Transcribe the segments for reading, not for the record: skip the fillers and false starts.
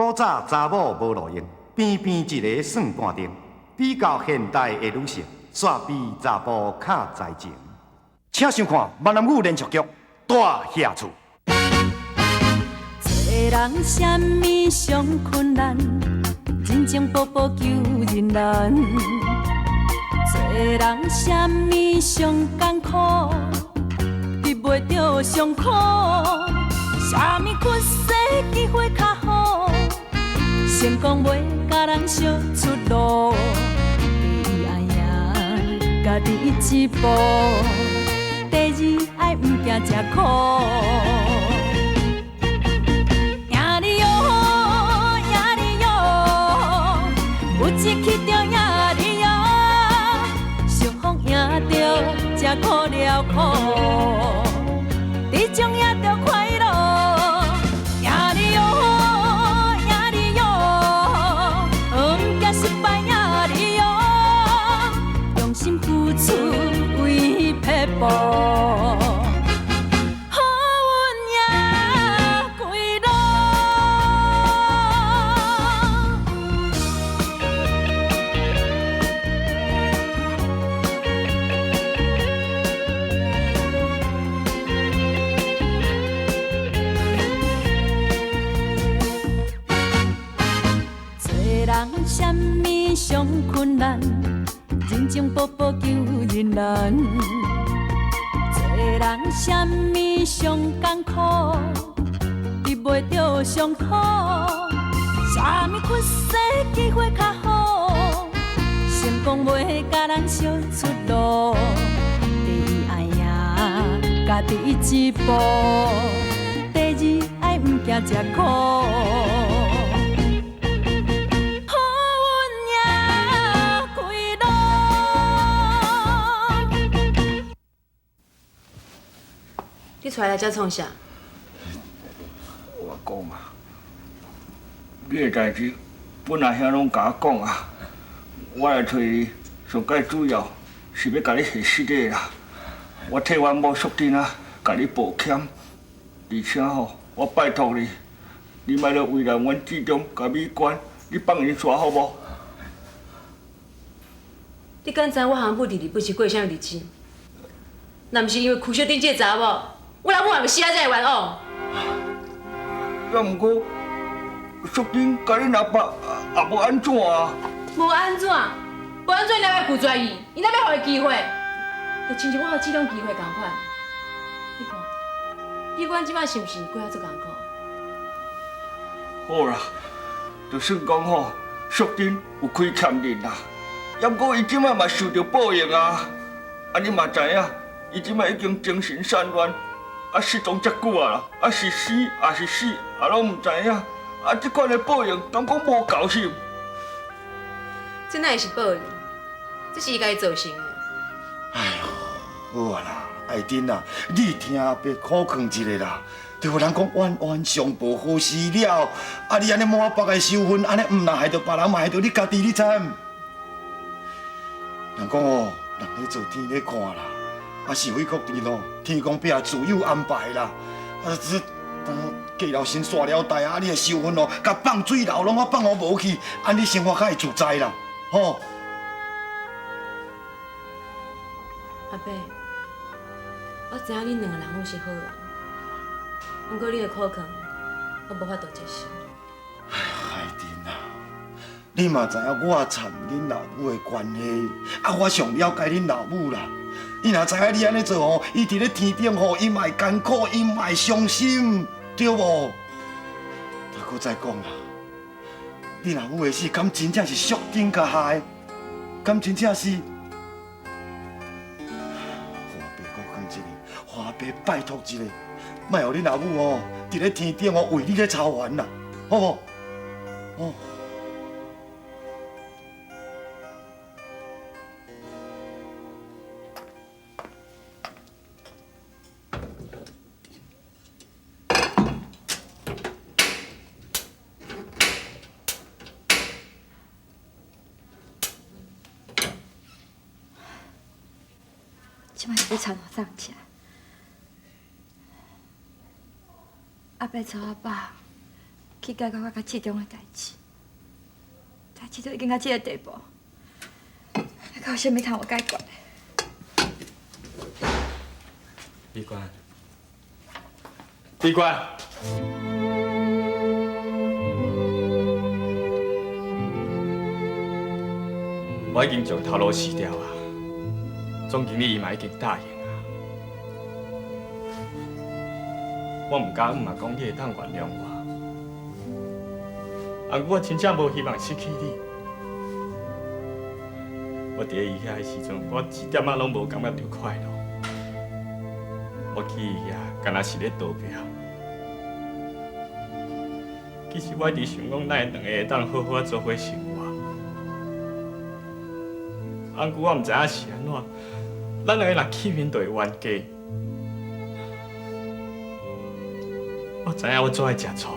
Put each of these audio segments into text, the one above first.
古早查某无路用，偏偏一个算半钟。比较现代的女性，煞比查甫较才情。请想看闽南语连续剧《大下厝》。做人什么上困难？真情步步求人难。做人什么上艰苦？避袂着上苦。什么缺势机会较好？成功袂甲人相出路。第一爱赢家己一步，第二爱毋惊吃苦。吃苦了苦，你种也着快乐。赢你哟，赢你哟，毋惊失败赢你哟，用心付出为撇步。什么上困难？人情步步求人难。做人什么上艰苦？避袂着上苦。什么缺势机会较好？成功袂甲人相出路。第一爱赢家己一步，第二爱毋惊吃苦。你出来遮创啥？我讲啊，你的代志本来遐拢甲我讲啊，我来找你上介主要是要甲你下实力啦。我替阮某淑珍啊，甲你抱歉，而且吼，我拜托你，你莫咧为难阮志忠甲美娟，你放伊煞好无？你敢知我和母弟弟不是过啥日子？若毋是因为邱小丁这个查某。我老母也袂死啊，才会冤枉。要毋过，淑珍甲你阿爸也无安怎啊？无安怎？无安怎？你哪要拒绝伊？伊哪要互伊机会？就亲像我互这种机会共款。你看，你阮即摆是毋是过遐做艰苦？好啦，就算讲吼，淑珍有亏欠恁啦，要毋过伊即摆嘛受到报应啊。啊，你嘛知影，伊即摆已经精神散乱。啊，失踪遮久啊啦，啊是死也是死，啊拢唔知影。啊，这款的报应，敢讲无够心？这哪会是报应？这是伊家己造成的。哎呦，好啊啦，爱珍啊，你听别苦劝一下啦。对有人讲冤冤相报何时了？啊，你安尼满腹的羞愤，安尼唔但害着别人，嘛害着你家己，你知？人讲哦，人咧做天咧看啦。啊，是非各地咯，天公伯也自有安排啦。啊，过了身煞了代啊，你的羞愤哦，甲放水流拢啊放互无去，安尼生活较会自在啦，吼。阿伯，我知影恁两个人拢是好人，不过你的苦劝，我无法度接受。哎呀，海珍啊，你嘛知影我掺恁老母的关系，啊，我上了解恁老母啦。你若知影你安尼做吼，伊伫咧天顶吼，伊嘛会艰苦，伊嘛会伤心，对无？再搁再讲啦，你老母的死，敢真正是淑珍甲害？敢真正是？华伯搁劝一个，华伯拜托一个，莫互你老母吼，伫咧天顶吼为你咧操烦啦，好无？哦。即摆是要吵哪送吃？阿伯找阿爸去解决我甲志中的代志，代志都已经到这个地步，还有啥物通我解决的？闭关，闭关。我已经将头路辞掉啊，总经理伊嘛已经答应啊。我唔敢嘛讲你会当原谅我，啊，我真正无希望失去你。我伫伊遐的时阵，我一点仔拢无感觉到快乐。我去伊遐，敢若是咧逃避。其实我一直想讲，咱两个会当好好做伙生活。啊，我唔知影是安怎，咱两个若去面对冤家，我知影我做爱食醋，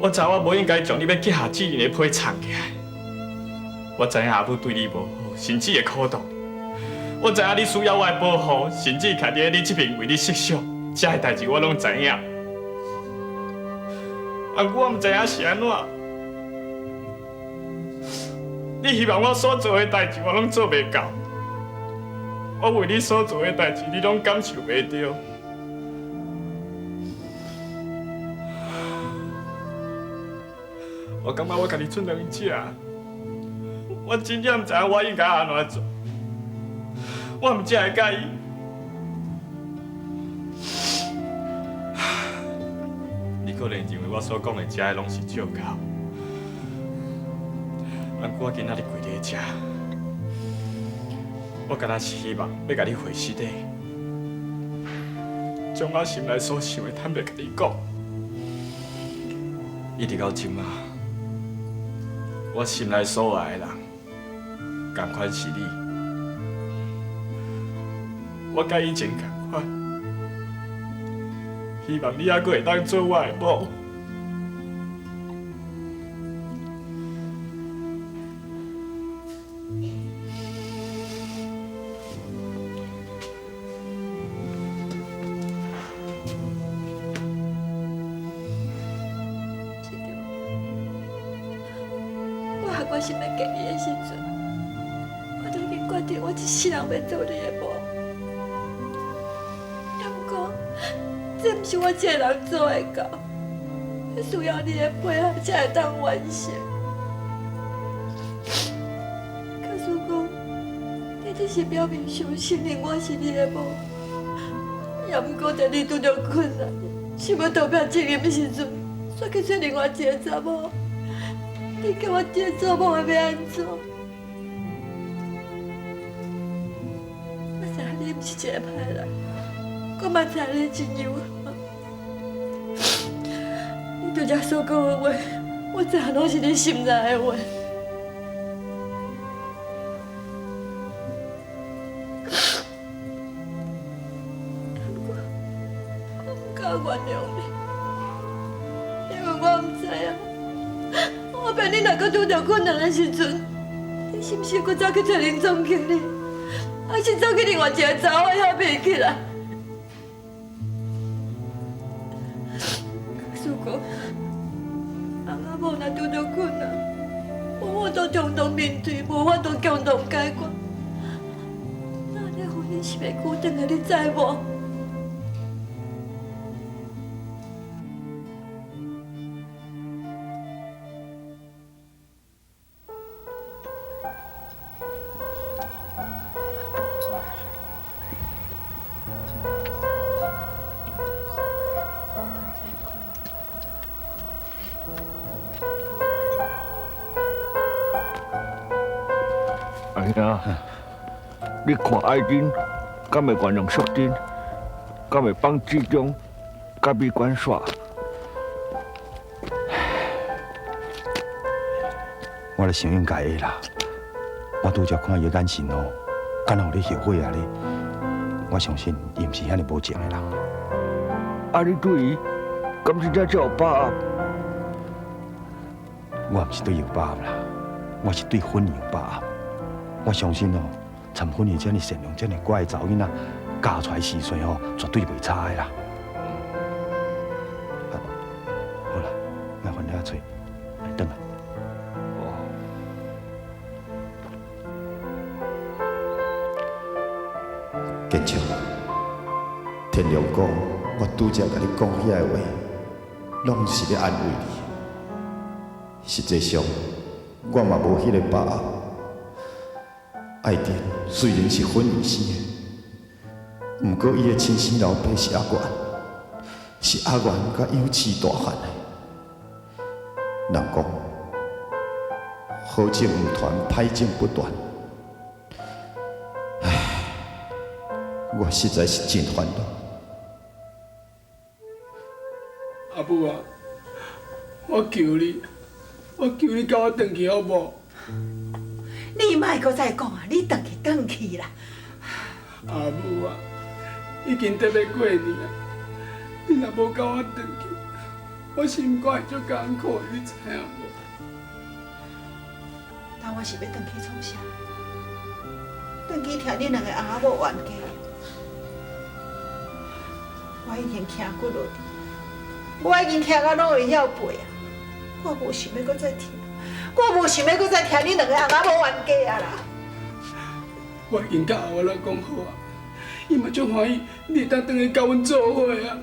我知我无应该将你要结下志玲的批藏起来。我知影阿母对你无好，甚至会苦毒。我知影你需要我的保护，甚至徛伫你这边为你设想，这些代志我拢知影。啊，我唔知影是安怎。你希望我所做的代志，我拢做袂到。我为你所做的代志，你拢感受袂到。我感觉我家己出两只，我真正唔知影我应该安怎做。我唔只会介意。你可能认为我所讲的这些拢是借口。我今仔日跪伫遮，我敢若是希望要甲你回实地，将我心内所想的坦白甲你讲。一直到今仔，我心内所有爱的人，同款是你。我甲以前同款，希望你还阁会当做我的某。我心内给你的时阵，我都已经决定我一世人要做你的某。也不过，这不是我一个人做会到，需要你的配合才会当完成。可是讲，你只是表面上承认我是你的某，也不过在你拄着困难，想要投票证明的时阵，煞去找另外一个查某。你叫我这做某的要安怎？我知影你不是一个歹人，我嘛知影你真友好。你对这所讲的话，我知影拢是你心内的话。我不敢原谅你，因为我唔知影。我怕你若搁拄着困难的时阵，你是不是搁走去找林总经理，还是走去另外一个查某遐爬起来？可是讲，翁仔某若拄着困难，无法度共同面对，无法度共同解决，那你婚姻是要久长的，你知无？哎呀，你看爱珍，敢会原谅淑珍，敢会帮志忠甲美馆耍？我咧想应该的啦。我拄则看伊眼神哦，敢若有咧后悔啊咧。我相信伊毋是遐尼无情的人。啊，你对伊，敢真正才有把握？我毋是对伊有把握啦，我是对婚姻有把握。我相信哦，参婚的这么善良、这么乖的查某囡仔，嫁出来时岁哦，绝对袂差的啦。好啦，找，来转来。建昌，天良讲，我拄则甲你讲遐个话，拢是咧安慰你。实际上，我嘛无迄个把握。爱珍虽然是粉儿生的，毋过伊的亲生老爸是阿元，是阿元甲有志大汉的。人讲，好种毋传，歹种不断。我实在是真烦恼。阿母啊，我求你，甲我转去好无？你莫搁再讲啊！你转去啦！阿母啊，已经得要过年啊，你若无甲我转去，我心肝会足艰苦，你知影无？但我是要转去创啥？转去听你两个翁仔某冤家。我已经听骨落地，我已经听到拢会晓背啊！我无想要搁再听，我无想要搁再听你两个翁仔某冤家啊啦！我已经甲阿我老讲好啊，伊嘛足欢喜，你会当转去甲阮做伙啊！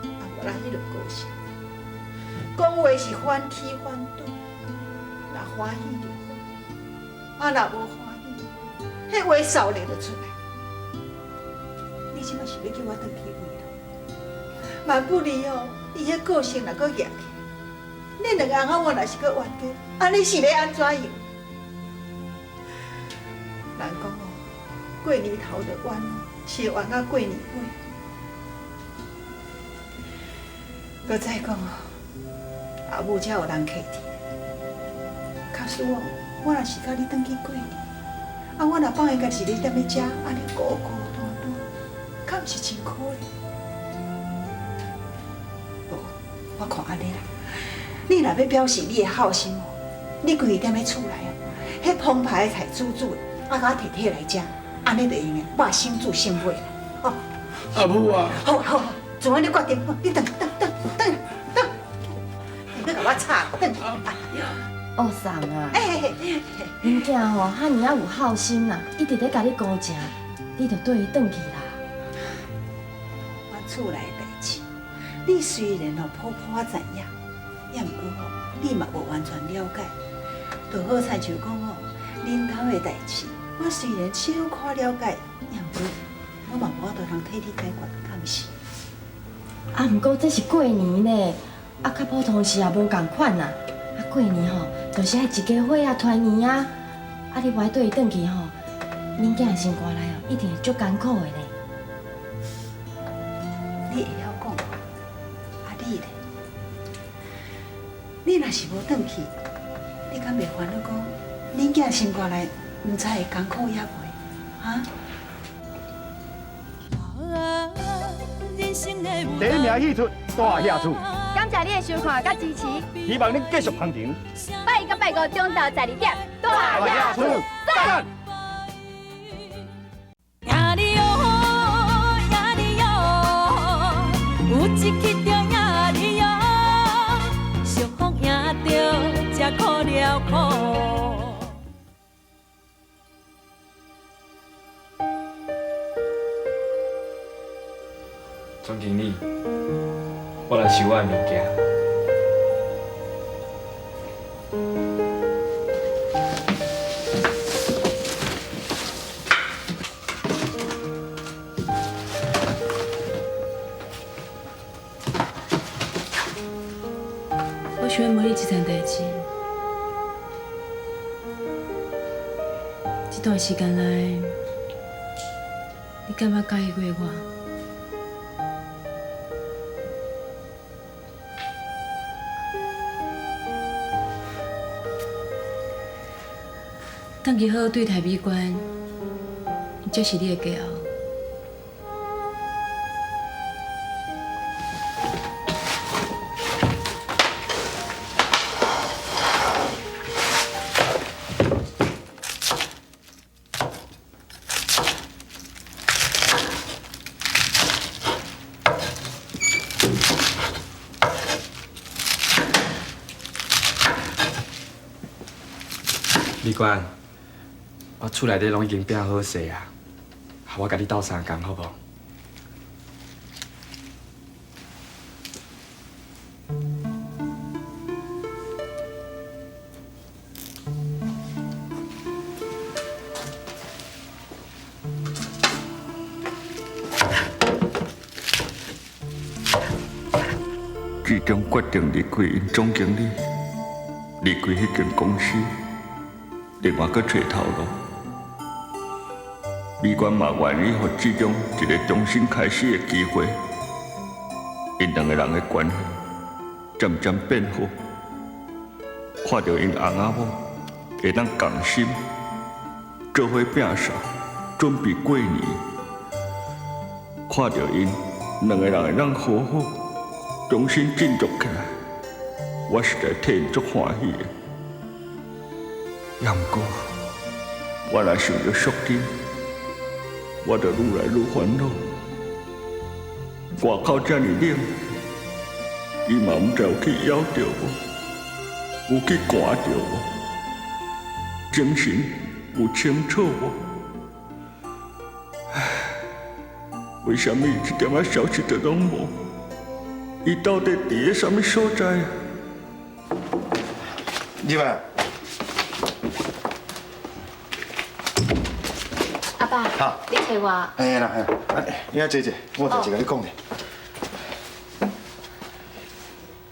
阿我啦，迄就高兴。讲话是反起反对，若欢喜就好，若无欢喜，迄话扫咧就出来。你即马是要叫我转去位咯？万不离哦，伊迄个性若搁硬起，恁两个翁仔某若是搁冤家，安尼是要安怎样？人讲哦，过年头就冤，是冤到过年尾。搁再讲哦，阿母才有人客伫。假使哦，我若是甲你转去过年，啊，我若放伊家己咧踮咧遮，安尼孤孤单单，敢毋是真可怜？无，我看安尼啦，你若要表示你的好心哦，你规日踮咧厝内哦，迄澎湃的菜煮煮的，啊，甲我摕摕来食，安尼就用个，我心煮心买啦，哦。阿母啊！好，就安尼决定，你等，你甲我插等。恶送啊！恁囝吼遐尔啊有孝心啦，一直咧甲你顾正，你着对伊转去啦。我厝内的代志，你虽然吼普普知影，也毋过吼你嘛无完全了解。就好亲像讲吼，恁兜的代志，我虽然小可了解，也毋过我嘛无法度通替你解决，敢毋是？啊，毋过这是过年呢，啊，较普通时也无共款啦。啊，过年吼，就是爱一家伙啊，团圆啊。啊，你无爱对伊转去吼，恁囝的心肝内哦，一定会足艰苦的呢。你会晓讲，啊你咧？你若是无转去，你敢袂烦恼讲，恁囝心肝内毋知会艰苦也袂，哈？第一名戏出大下厝，感谢你的收看甲支持，希望恁继续捧场。拜一到拜五中昼12点，大下厝，赞！呀哩哟，呀哩哟，有一去着呀哩哟，俗风赢着才苦了苦。总经理，我来收我的物件。我想要问你一件代志，这段时间内，你敢捌介意过我？转去好好对待美观，这是你的骄傲。李官，我厝内底拢已经变好势啊，我甲你斗相共好无？最终决定离开因总经理，离开迄间公司，另外搁找头路。美官嘛愿意予志忠一个重新开始的机会，因两个人的关系渐渐变好。看到因翁仔某会当共心，做伙拼杀，准备过年。看到因两个人会当好好。重新振作起来，我实在替因足欢喜的。也毋过，我若想着宿天，我就愈来愈烦恼。外口遮尔冷，伊嘛毋知有去咬着我，有去寒着我，精神有清楚我。唉，为什么一点仔消息都拢无？伊到底伫咧什么所在啊？入来。阿爸，你找我？嘿啦，你啊坐坐，我代志甲你讲者。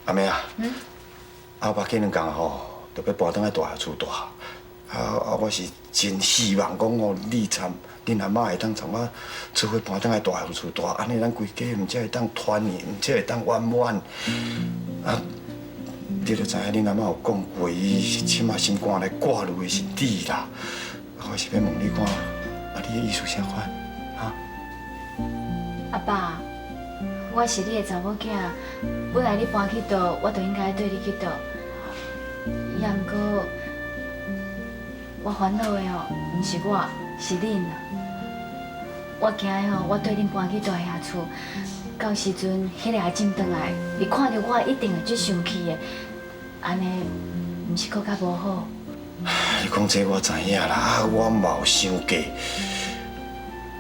阿妹啊，后爸过两工吼，就要搬转来大厦厝住。我是真希望讲吼，恁阿妈会当从我厝伙搬转来大厦厝住，安尼咱规家毋才会当团圆，才会当圆满。你就知影恁阿妈有讲过，伊即马心肝来挂虑的是你啦。我是要问你看，你的意思啥款？阿爸，我是你的查某囝，本来你搬去倒，我就应该对你去倒。也毋过，我烦恼的吼，毋是我，是恁啦。我惊的吼，我对恁搬去大厦厝，到时阵迄个阿进转来，伊看到我一定会最生气的，安尼毋是搁较无好？你讲这我知影啦，我嘛有想过。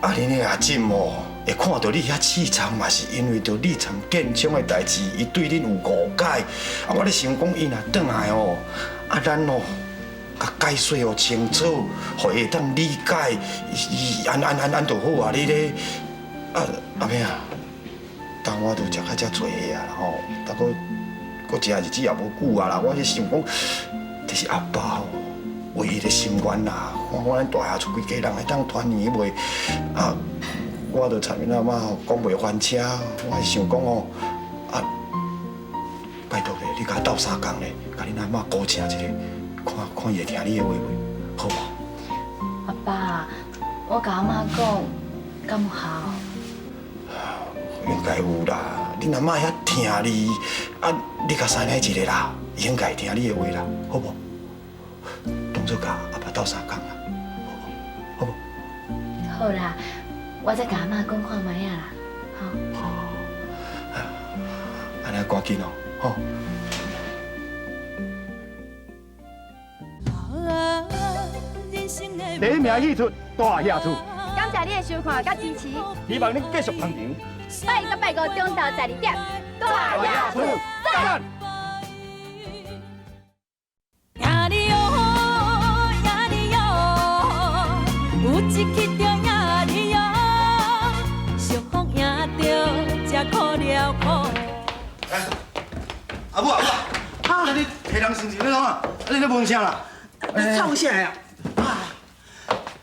恁那阿进哦，会看到你遐气场，嘛是因为着你参建厂的代志，伊对恁有误解。我咧想讲，伊若转来哦，咱哦。甲解说哦清楚，互伊会当理解，伊安就好啊！你咧阿妹啊，当我都食较遮济个啊吼，搁食日子也无久啊啦。我是想讲，这是阿爸吼唯一的心愿啦。看咱大厦厝规家人会当团圆袂我着参恁阿妈吼讲袂翻车，我是想讲哦拜托咧，你甲我斗相共咧，甲恁阿妈高请一个。看伊会听你的话袂，好无？阿爸，我甲阿妈讲，敢有效？应该有啦，恁阿妈遐听你，你甲三奶一个啦，应该听你的话啦，好无？当作甲阿爸斗相共啦，好无？好啦，我再甲阿妈讲看卖啊啦，好。安尼赶紧哦，吼。第一名戏出大厦厝，感谢你的收看甲支持，希望恁继续捧场。拜一到拜五中昼12点，大厦厝赞。呀哩哟呀哩哟，有一去着呀哩哟，幸福赢着才可了苦。阿母，你提人心情咧创啊？你咧问啥啦？你创啥呀？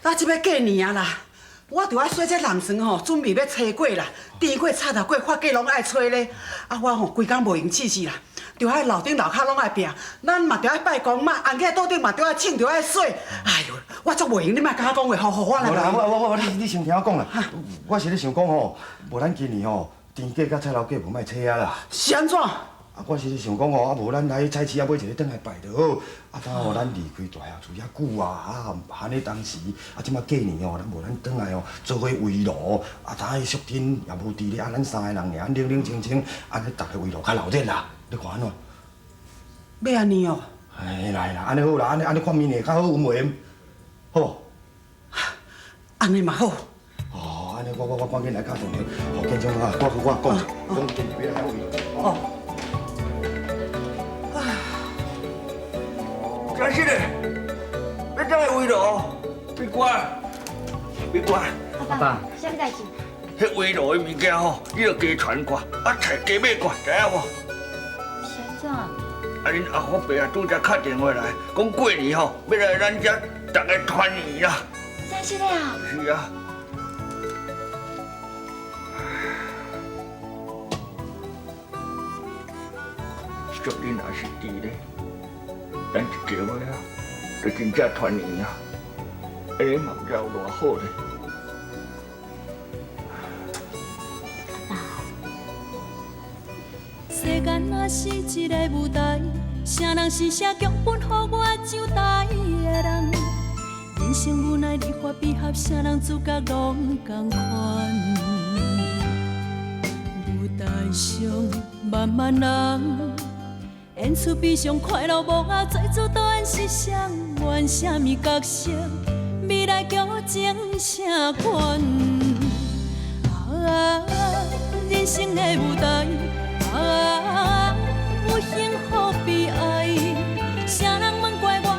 咱即要过年啊啦！我着爱洗这南床吼，准备要炊粿啦，甜粿、插头粿、发粿拢爱炊咧。我吼规工无闲试试啦，着爱楼顶楼骹拢爱拼。咱嘛着爱拜公妈，安家桌顶嘛着爱请，着爱洗。哎呦，我足袂闲，你莫甲我讲话，好我来。无啦，你先听我讲啦。我是咧想讲吼，无咱今年吼，甜粿甲菜头粿无卖切啊啦。是安怎？我是咧想讲吼，无咱来菜市啊买一个转来摆就好。等吼咱离开大厦厝遐久啊，含咧当时即马过年哦，咱无咱转来哦，做伙围炉，等迄宿天也无伫咧，咱三个人尔，冷冷清清，安尼逐个围炉较热闹啦。你看安怎？要安尼哦？哎，来啦，安尼好啦，安尼看面会较好有袂？好无？安尼嘛好。哦，安尼我赶紧来敲电话，互建中啊，我讲建别来位。哦。真是的，你怎会位咯？别管，别管。阿爸，啥物代志？迄围炉的物件吼，你着加传挂，菜加买挂，知影无？先怎？恁阿虎伯啊，拄则敲电话来，讲过年吼，要来咱遮大家团圆啦。真是的啊！是啊。祝你若是伫咧，咱一家伙啊，就真正团圆啊！安尼嘛不知有偌好咧。世间若是一个舞台，啥人是写剧本，予我上台的人？人生无奈，离合悲合，啥人主角拢同款。舞台上万万人，演出悲伤快乐无啊，最主导演是谁？演啥物角色？未来剧情啥款？人生的舞台。有幸福悲哀，啥人问怪我的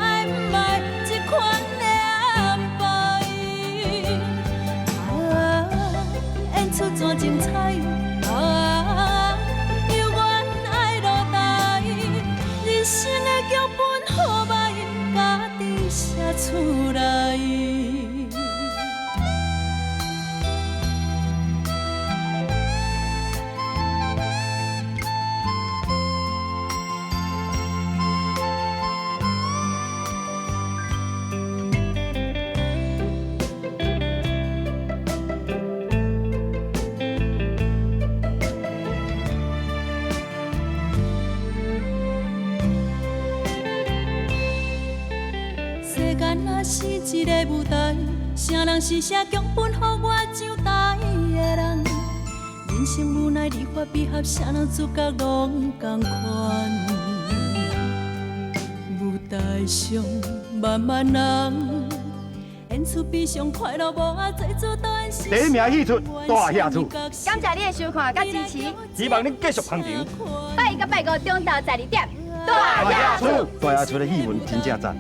不爱这款的安排？演出怎精彩？有缘爱落台，人生的剧本好歹家己写出来。是一个舞台，啥人是写剧本，予我上台的人？人生无奈，离合悲合，啥人主角拢同款。舞台上万万人，演出悲伤快乐无啊，最主导演是。第一名戏出大下厝。感谢你的收看甲支持，希望你继续捧场。拜一到拜五中昼12点，大下厝，大下厝的戏文真正赞。